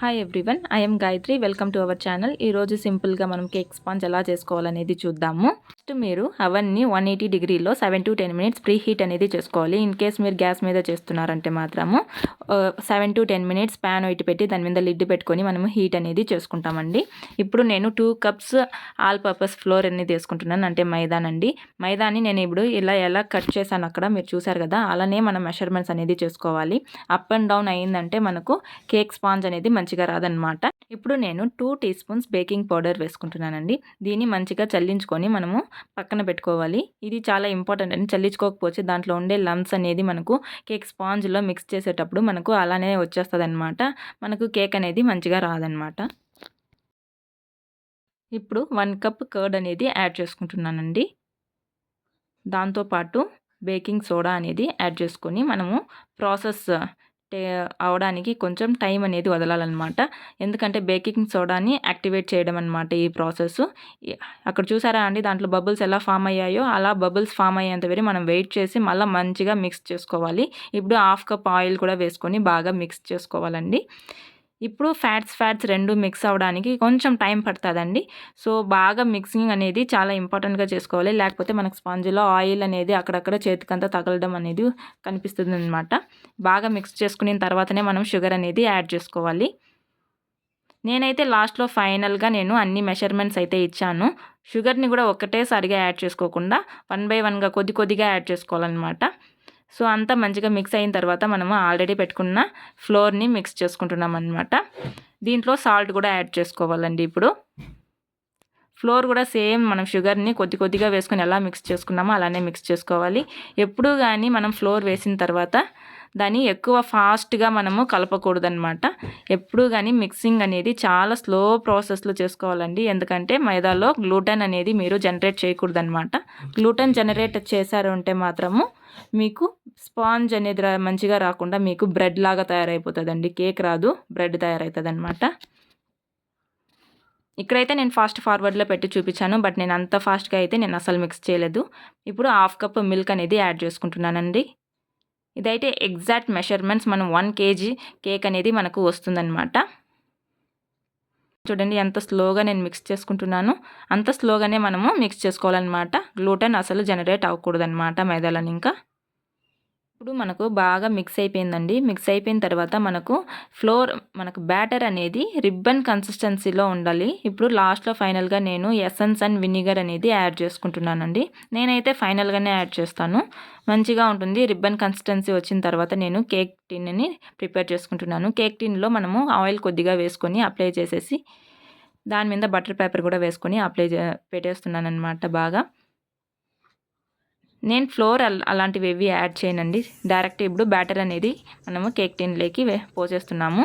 Hi everyone, I'm Gayatri. Welcome to our channel. ఈరోజు సింపుల్గా మనం కేక్ స్పాంజ్ ఎలా చేసుకోవాలనేది చూద్దాము. ఫస్ట్ మీరు అవన్నీ 180 డిగ్రీలో 7 to 10 మినిట్స్ ప్రీ హీట్ అనేది చేసుకోవాలి. ఇన్ కేస్ మీరు గ్యాస్ మీద చేస్తున్నారంటే మాత్రము 7 to 10 మినిట్స్ ప్యాన్ ఇటు పెట్టి దాని మీద లిడ్ పెట్టుకొని మనము హీట్ అనేది చేసుకుంటామండి. ఇప్పుడు నేను 2 cups ఆల్ పర్పస్ ఫ్లోర్ అనేది వేసుకుంటున్నాను, అంటే మైదానండి. మైదాని నేను ఇప్పుడు ఎలా కట్ చేశాను అక్కడ మీరు చూసారు కదా, అలానే మనం మెషర్మెంట్స్ అనేది చేసుకోవాలి. అప్ అండ్ డౌన్ అయిందంటే మనకు కేక్ స్పాంజ్ అనేది మంచిగా రాదనమాట. ఇప్పుడు నేను 2 teaspoons బేకింగ్ పౌడర్ వేసుకుంటున్నానండి. దీన్ని మంచిగా చల్లించుకొని మనము పక్కన పెట్టుకోవాలి. ఇది చాలా ఇంపార్టెంట్ అండి. చల్లించుకోకపోతే దాంట్లో ఉండే లమ్స్ అనేది మనకు కేక్ స్పాంజ్లో మిక్స్ చేసేటప్పుడు మనకు అలానే వచ్చేస్తుంది అనమాట. మనకు కేక్ అనేది మంచిగా రాదనమాట. ఇప్పుడు 1 cup కర్డ్ అనేది యాడ్ చేసుకుంటున్నానండి. దాంతోపాటు బేకింగ్ సోడా అనేది యాడ్ చేసుకొని మనము ప్రాసెస్ అవడానికి కొంచెం టైం అనేది వదలాలన్నమాట. ఎందుకంటే బేకింగ్ సోడాని యాక్టివేట్ చేయడం అనమాట ఈ ప్రాసెస్. అక్కడ చూసారా అండి, దాంట్లో బబుల్స్ ఎలా ఫామ్ అయ్యాయో అలా బబుల్స్ ఫామ్ అయ్యేంత వరకు మనం వెయిట్ చేసి మళ్ళీ మంచిగా మిక్స్ చేసుకోవాలి. ఇప్పుడు 1/2 cup ఆయిల్ కూడా వేసుకొని బాగా మిక్స్ చేసుకోవాలండి. ఇప్పుడు ఫ్యాట్స్ రెండు మిక్స్ అవ్వడానికి కొంచెం టైం పడుతుందండి. సో బాగా మిక్సింగ్ అనేది చాలా ఇంపార్టెంట్గా చేసుకోవాలి, లేకపోతే మనకు స్పాంజ్లో ఆయిల్ అనేది అక్కడక్కడ చేతికంతా తగలడం అనేది కనిపిస్తుంది అనమాట. బాగా మిక్స్ చేసుకున్న తర్వాతనే మనం షుగర్ అనేది యాడ్ చేసుకోవాలి. నేనైతే లాస్ట్లో ఫైనల్గా నేను అన్ని మెషర్మెంట్స్ అయితే ఇచ్చాను. షుగర్ని కూడా ఒకటేసారిగా యాడ్ చేసుకోకుండా 1 by 1గా కొద్దిగా యాడ్ చేసుకోవాలన్నమాట. సో అంతా మంచిగా మిక్స్ అయిన తర్వాత మనము ఆల్రెడీ పెట్టుకున్న ఫ్లోర్ని మిక్స్ చేసుకుంటున్నాం అనమాట. దీంట్లో సాల్ట్ కూడా యాడ్ చేసుకోవాలండి. ఇప్పుడు ఫ్లోర్ కూడా సేమ్ మనం షుగర్ని కొద్దిగా వేసుకొని ఎలా మిక్స్ చేసుకున్నామో అలానే మిక్స్ చేసుకోవాలి. ఎప్పుడు కానీ మనం ఫ్లోర్ వేసిన తర్వాత దాన్ని ఎక్కువ ఫాస్ట్గా మనము కలపకూడదనమాట. ఎప్పుడు కానీ మిక్సింగ్ అనేది చాలా స్లో ప్రాసెస్లో చేసుకోవాలండి. ఎందుకంటే మైదాలో గ్లూటెన్ అనేది మీరు జనరేట్ చేయకూడదనమాట. గ్లూటెన్ జనరేట్ చేశారు అంటే మాత్రము మీకు స్పాంజ్ అనేది మంచిగా రాకుండా మీకు బ్రెడ్ లాగా తయారైపోతుందండి. కేక్ రాదు, బ్రెడ్ తయారవుతుంది అనమాట. ఇక్కడైతే నేను ఫాస్ట్ ఫార్వర్డ్లో పెట్టి చూపించాను, బట్ నేను అంత ఫాస్ట్గా అయితే నేను అసలు మిక్స్ చేయలేదు. ఇప్పుడు 1/2 cup మిల్క్ అనేది యాడ్ చేసుకుంటున్నానండి. ఇదైతే ఎగ్జాక్ట్ మెషర్మెంట్స్. మనం 1 kg కేక్ అనేది మనకు వస్తుందన్నమాట. చూడండి ఎంత స్లోగా నేను మిక్స్ చేసుకుంటున్నాను. అంత స్లోగానే మనము మిక్స్ చేసుకోవాలన్నమాట. గ్లూటెన్ అసలు జనరేట్ అవ్వకూడదన్నమాట మైదాలని. ఇంకా ఇప్పుడు మనకు బాగా మిక్స్ అయిపోయిందండి. మిక్స్ అయిపోయిన తర్వాత మనకు బ్యాటర్ అనేది రిబ్బన్ కన్సిస్టెన్సీలో ఉండాలి. ఇప్పుడు లాస్ట్లో ఫైనల్గా నేను ఎసెన్స్ అండ్ వినిగర్ అనేది యాడ్ చేసుకుంటున్నానండి. నేనైతే ఫైనల్గానే యాడ్ చేస్తాను, మంచిగా ఉంటుంది. రిబ్బన్ కన్సిస్టెన్సీ వచ్చిన తర్వాత నేను కేక్ టిన్ని ప్రిపేర్ చేసుకుంటున్నాను. కేక్ టిన్లో మనము ఆయిల్ కొద్దిగా వేసుకొని అప్లై చేసేసి దాని మీద బటర్ పేపర్ కూడా వేసుకొని పెట్టేస్తున్నాను అనమాట. బాగా నేను ఫ్లోర్ అలాంటివి ఏవి యాడ్ చేయనండి. డైరెక్ట్ ఇప్పుడు బ్యాటర్ అనేది మనము కేక్ టిన్లోకి పోసేస్తున్నాము.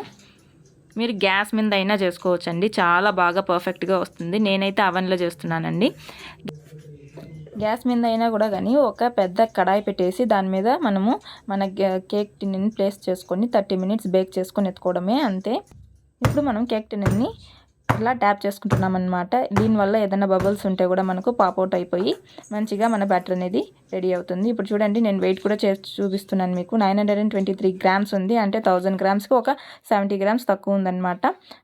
మీరు గ్యాస్ మీద అయినా చేసుకోవచ్చండి, చాలా బాగా పర్ఫెక్ట్గా వస్తుంది. నేనైతే అవెన్లో చేస్తున్నానండి. గ్యాస్ మీద అయినా కూడా కానీ ఒక పెద్ద కడాయి పెట్టేసి దాని మీద మనము మన కేక్ టిన్ని ప్లేస్ చేసుకొని 30 minutes బేక్ చేసుకొని ఎత్తుకోవడమే, అంతే. ఇప్పుడు మనం కేక్ టిన్ని ఇలా ట్యాప్ చేసుకుంటున్నాం అనమాట. దీనివల్ల ఏదైనా బబుల్స్ ఉంటే కూడా మనకు పాపౌట్ అయిపోయి మంచిగా మన బ్యాటర్ అనేది రెడీ అవుతుంది. ఇప్పుడు చూడండి, నేను వెయిట్ కూడా చేసి చూపిస్తున్నాను మీకు. 923 grams ఉంది, అంటే 1000 grams-కి ఒక 70 grams తక్కువ ఉందన్నమాట.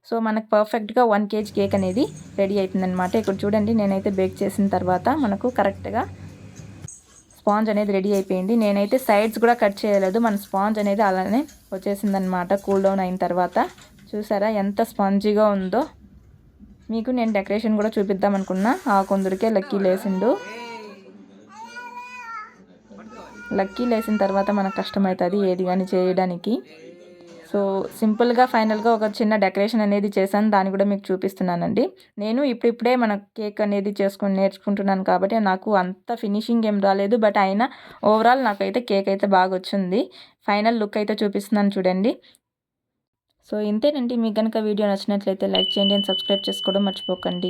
సో మనకు పర్ఫెక్ట్గా 1 kg కేక్ అనేది రెడీ అవుతుందన్నమాట. ఇక్కడ చూడండి, నేనైతే బేక్ చేసిన తర్వాత మనకు కరెక్ట్గా స్పాంజ్ అనేది రెడీ అయిపోయింది. నేనైతే సైడ్స్ కూడా కట్ చేయలేదు, మన స్పాంజ్ అనేది అలానే వచ్చేసిందనమాట కూల్ డౌన్ అయిన తర్వాత. చూసారా ఎంత స్పాంజీగా ఉందో. మీకు నేను డెకరేషన్ కూడా చూపిద్దాం అనుకున్నా, ఆ కొందరికే లక్కీ లేసిన తర్వాత మనకు కష్టమవుతుంది ఏది కానీ చేయడానికి. సో సింపుల్గా ఫైనల్గా ఒక చిన్న డెకరేషన్ అనేది చేశాను, దాన్ని కూడా మీకు చూపిస్తున్నానండి. నేను ఇప్పుడిప్పుడే మన కేక్ అనేది నేర్చుకుంటున్నాను కాబట్టి నాకు అంత ఫినిషింగ్ ఏం రాలేదు, బట్ అయినా ఓవరాల్ నాకైతే కేక్ అయితే బాగా వచ్చింది. ఫైనల్ లుక్ అయితే చూపిస్తున్నాను చూడండి. సో ఇంతేనండి. మీకు కనుక వీడియో నచ్చినట్లయితే లైక్ చేయండి అండ్ సబ్స్క్రైబ్ చేసుకోవడం మర్చిపోకండి.